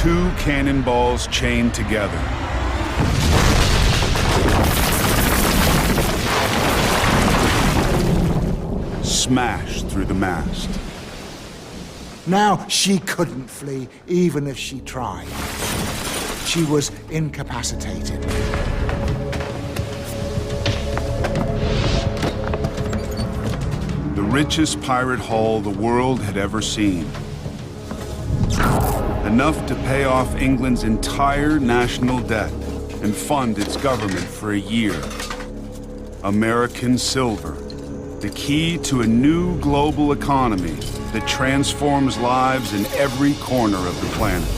two cannonballs chained together. Smashed through the mast. Now she couldn't flee, even if she tried. She was incapacitated. The richest pirate haul the world had ever seen. Enough to pay off England's entire national debt and fund its government for a year. American silver, the key to a new global economy that transforms lives in every corner of the planet.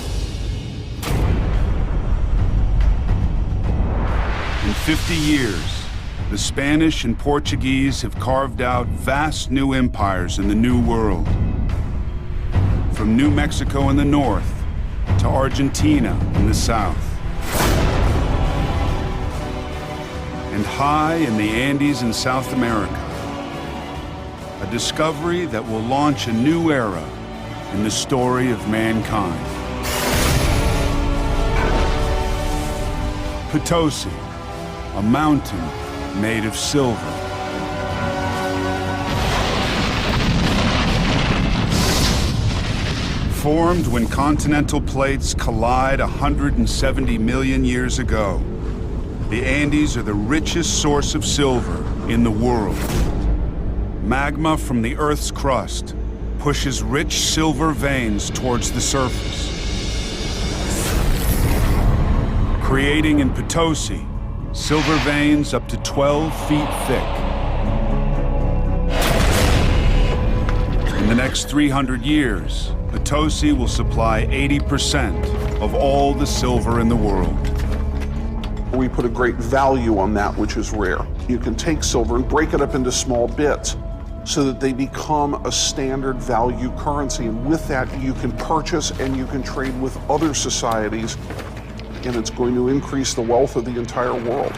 In 50 years, the Spanish and Portuguese have carved out vast new empires in the New World. From New Mexico in the north to Argentina in the south. And high in the Andes in South America. A discovery that will launch a new era in the story of mankind. Potosi, a mountain made of silver. Formed when continental plates collide 170 million years ago, the Andes are the richest source of silver in the world. Magma from the Earth's crust pushes rich silver veins towards the surface, creating in Potosi silver veins up to 12 feet thick. In the next 300 years, Potosi will supply 80% of all the silver in the world. We put a great value on that which is rare. You can take silver and break it up into small bits so that they become a standard value currency. And with that, you can purchase and you can trade with other societies, and it's going to increase the wealth of the entire world.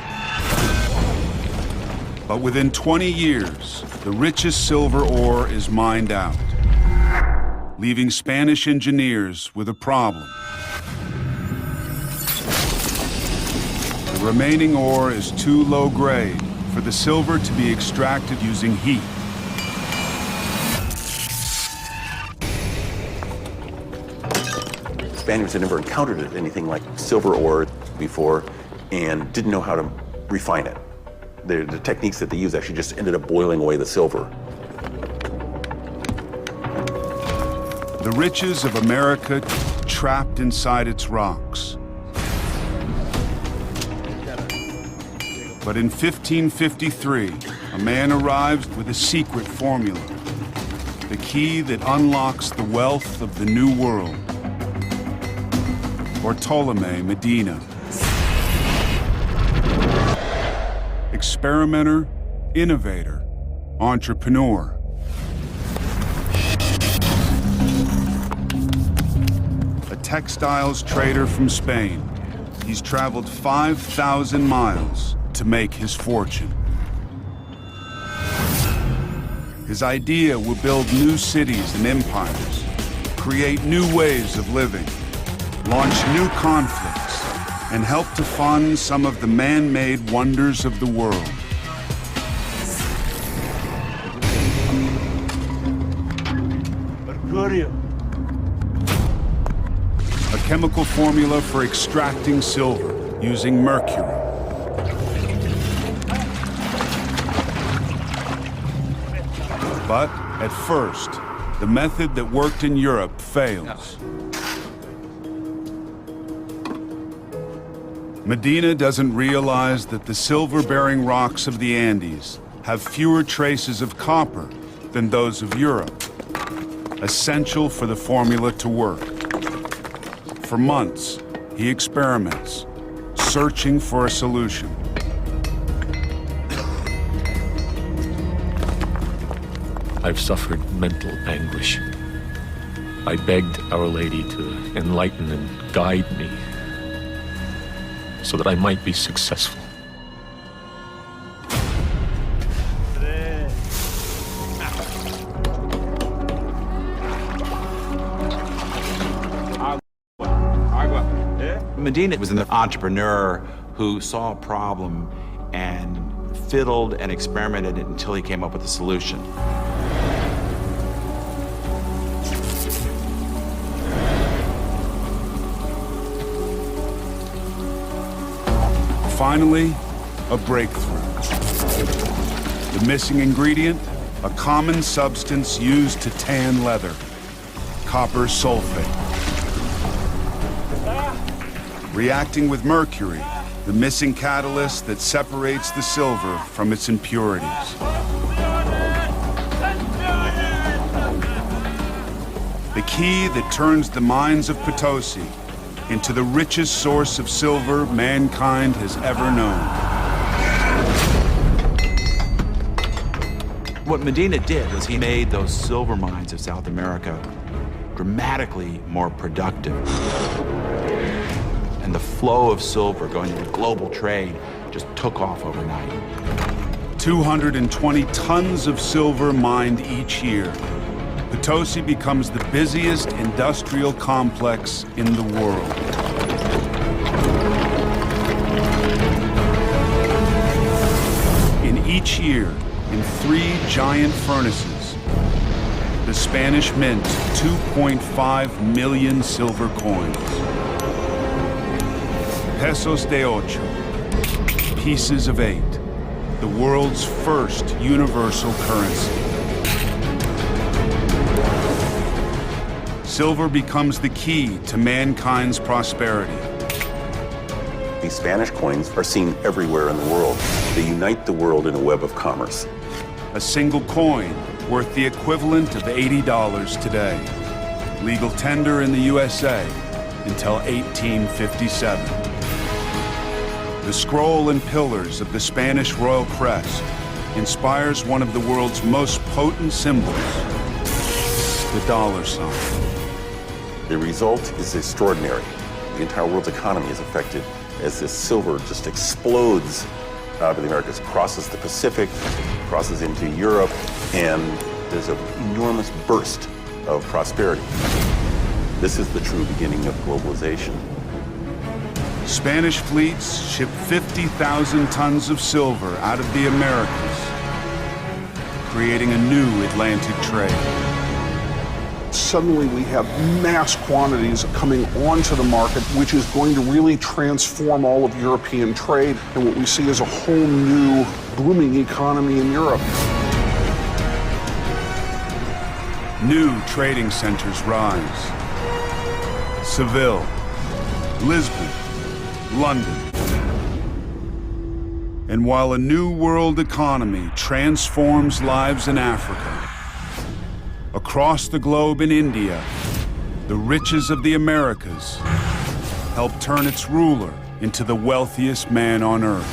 But within 20 years, the richest silver ore is mined out, leaving Spanish engineers with a problem. The remaining ore is too low grade for the silver to be extracted using heat. Spaniards had never encountered anything like silver ore before and didn't know how to refine it. The techniques that they used actually just ended up boiling away the silver. The riches of America trapped inside its rocks. But in 1553, a man arrives with a secret formula, the key that unlocks the wealth of the New World. Bartolome Medina. Experimenter, innovator, entrepreneur. A textiles trader from Spain, he's traveled 5,000 miles to make his fortune. His idea will build new cities and empires, create new ways of living, launch new conflicts, and help to fund some of the man-made wonders of the world. A chemical formula for extracting silver using mercury. But at first, the method that worked in Europe fails. Medina doesn't realize that the silver-bearing rocks of the Andes have fewer traces of copper than those of Europe, essential for the formula to work. For months, he experiments, searching for a solution. I've suffered mental anguish. I begged Our Lady to enlighten and guide me so that I might be successful. Medina was an entrepreneur who saw a problem and fiddled and experimented until he came up with a solution. Finally, a breakthrough. The missing ingredient, a common substance used to tan leather, copper sulfate. Reacting with mercury, the missing catalyst that separates the silver from its impurities. The key that turns the mines of Potosi into the richest source of silver mankind has ever known. What Medina did was he made those silver mines of South America dramatically more productive. And the flow of silver going into global trade just took off overnight. 220 tons of silver mined each year. Potosi becomes the busiest industrial complex in the world. In each year, in 3 giant furnaces, the Spanish mint 2.5 million silver coins. Pesos de ocho, pieces of 8, the world's first universal currency. Silver becomes the key to mankind's prosperity. These Spanish coins are seen everywhere in the world. They unite the world in a web of commerce. A single coin worth the equivalent of $80 today. Legal tender in the USA until 1857. The scroll and pillars of the Spanish royal crest inspires one of the world's most potent symbols, the dollar sign. The result is extraordinary. The entire world's economy is affected as this silver just explodes out of the Americas, crosses the Pacific, crosses into Europe, and there's an enormous burst of prosperity. This is the true beginning of globalization. Spanish fleets ship 50,000 tons of silver out of the Americas, creating a new Atlantic trade. Suddenly we have mass quantities coming onto the market, which is going to really transform all of European trade. And what we see is a whole new booming economy in Europe. New trading centers rise. Seville, Lisbon, London. And while a new world economy transforms lives in Africa, across the globe in India, the riches of the Americas help turn its ruler into the wealthiest man on earth.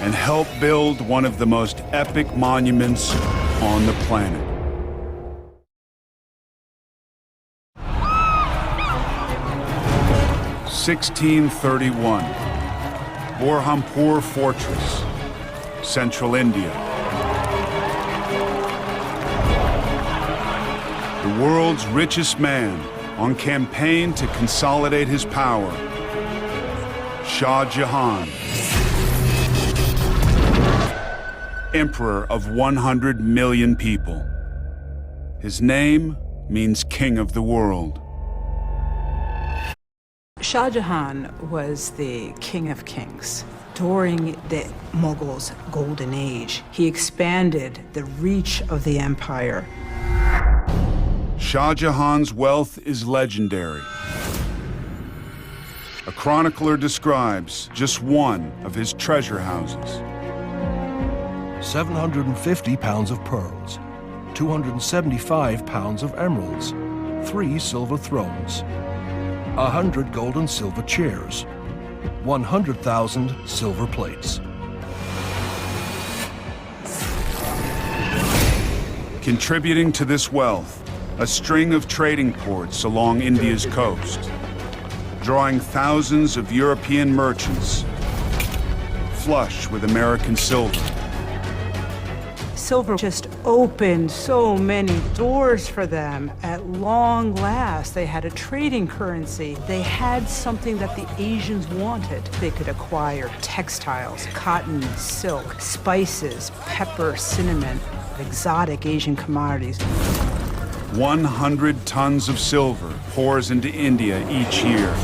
And help build one of the most epic monuments on the planet. (1631), Burhanpur Fortress, Central India. The world's richest man on campaign to consolidate his power, Shah Jahan, emperor of 100 million people. His name means king of the world. Shah Jahan was the king of kings. During the Mughals' golden age, he expanded the reach of the empire. Shah Jahan's wealth is legendary. A chronicler describes just one of his treasure houses. 750 pounds of pearls, 275 pounds of emeralds, 3 silver thrones, 100 gold and silver chairs, 100,000 silver plates. Contributing to this wealth, a string of trading ports along India's coast, drawing thousands of European merchants flush with American silver. silver just opened so many doors for them. At long last, they had a trading currency. They had something that the Asians wanted. They could acquire textiles, cotton, silk, spices, pepper, cinnamon, exotic Asian commodities. 100 tons of silver pours into India each year,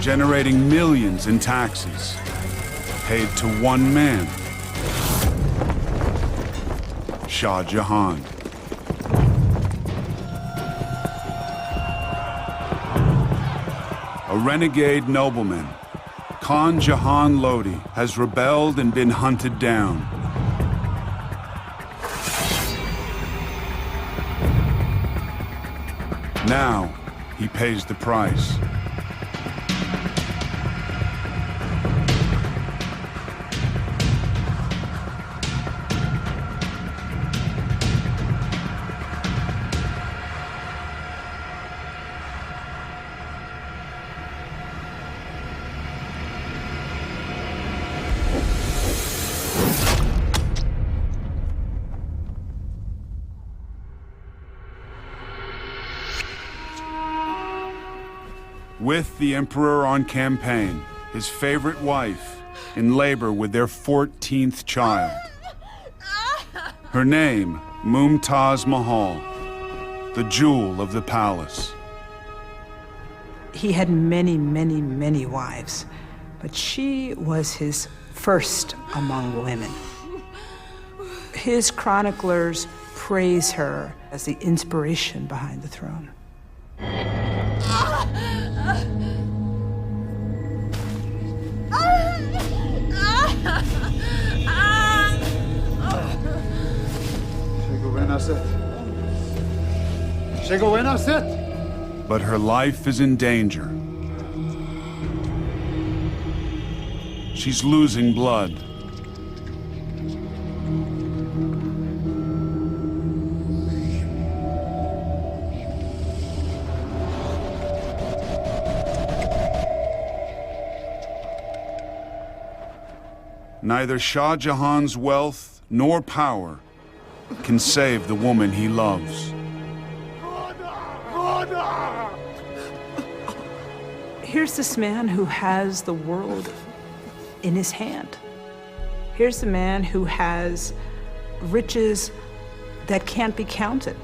generating millions in taxes paid to one man, Shah Jahan. A renegade nobleman, Khan Jahan Lodi has rebelled and been hunted down. Now, he pays the price. With the emperor on campaign, his favorite wife in labor with their 14th child. Her name, Mumtaz Mahal, the jewel of the palace. He had many, many, many wives, but she was his first among women. His chroniclers praise her as the inspiration behind the throne. But her life is in danger. She's losing blood. Neither Shah Jahan's wealth nor power can save the woman he loves. Here's this man who has the world in his hand. Here's the man who has riches that can't be counted.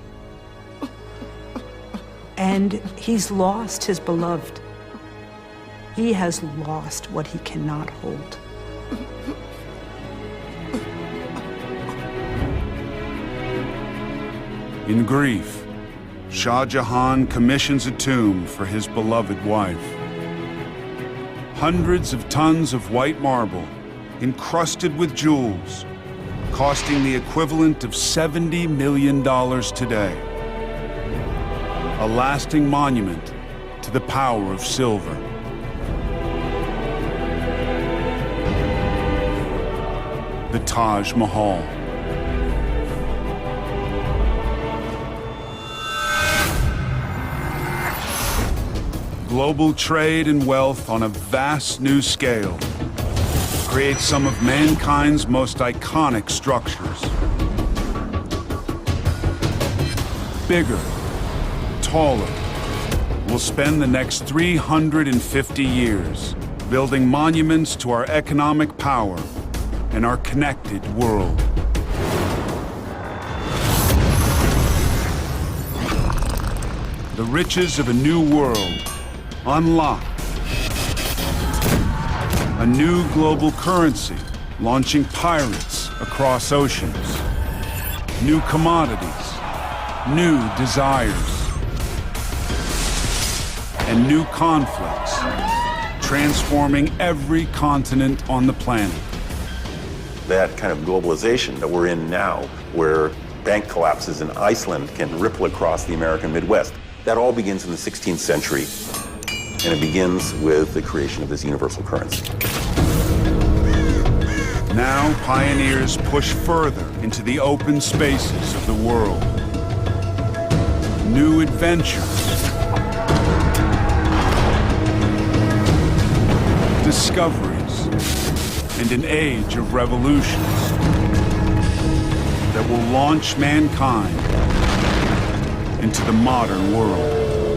And he's lost his beloved. He has lost what he cannot hold. In grief, Shah Jahan commissions a tomb for his beloved wife. Hundreds of tons of white marble, encrusted with jewels, costing the equivalent of $70 million today. A lasting monument to the power of silver. The Taj Mahal. Global trade and wealth on a vast new scale creates some of mankind's most iconic structures. Bigger, taller. We'll spend the next 350 years building monuments to our economic power and our connected world. The riches of a new world unlocked. A new global currency launching pirates across oceans. New commodities, new desires, and new conflicts, transforming every continent on the planet. That kind of globalization that we're in now, where bank collapses in Iceland can ripple across the American Midwest, that all begins in the 16th century. And it begins with the creation of this universal currency. Now, pioneers push further into the open spaces of the world. New adventures. Discoveries. and an age of revolutions that will launch mankind into the modern world.